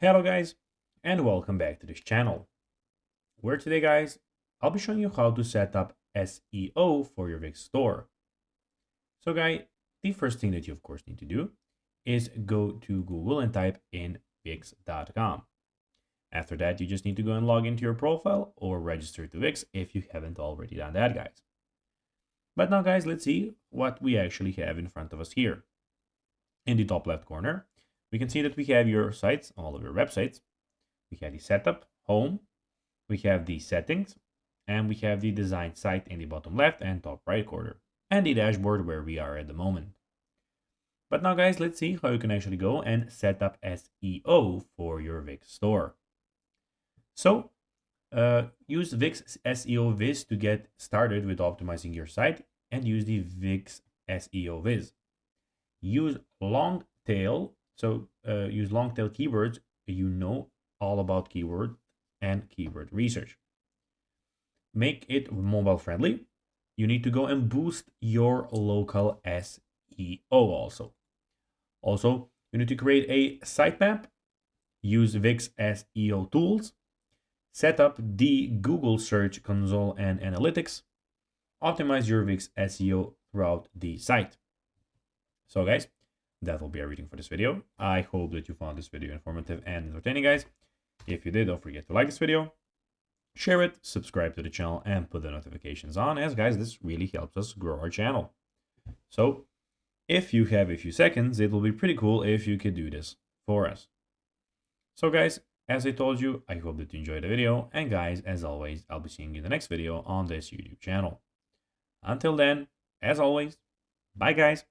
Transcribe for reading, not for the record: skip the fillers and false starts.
Hello guys, and welcome back to this channel, where today guys, I'll be showing you how to set up SEO for your Wix store. So guys, the first thing that you of course need to do is go to Google and type in Wix.com. After that, you just need to go and log into your profile or register to Wix if you haven't already done that guys. But now guys, let's see what we actually have in front of us here. In the top left corner, we can see that we have your sites, all of your websites. We have the setup, home, we have the settings, and we have the design site in the bottom left and top right corner, and the dashboard where we are at the moment. But now guys, let's see how you can actually go and set up SEO for your Wix store. So use Wix SEO Viz to get started with optimizing your site and use the Wix SEO Viz. Use long tail, use long tail keywords you know all about keyword and keyword research. Make it mobile friendly. You need to go and boost your local SEO also. Also, you need to create a sitemap, use Wix SEO tools, set up the Google Search Console and Analytics, optimize your Wix SEO throughout the site. So guys, that will be everything for this video. I hope that you found this video informative and entertaining guys. If you did, don't forget to like this video, share it, subscribe to the channel, and put the notifications on, as guys, this really helps us grow our channel. So if you have a few seconds, it will be pretty cool if you could do this for us. So guys, as I told you, I hope that you enjoyed the video, and guys, as always, I'll be seeing you in the next video on this YouTube channel. Until then, as always, bye guys.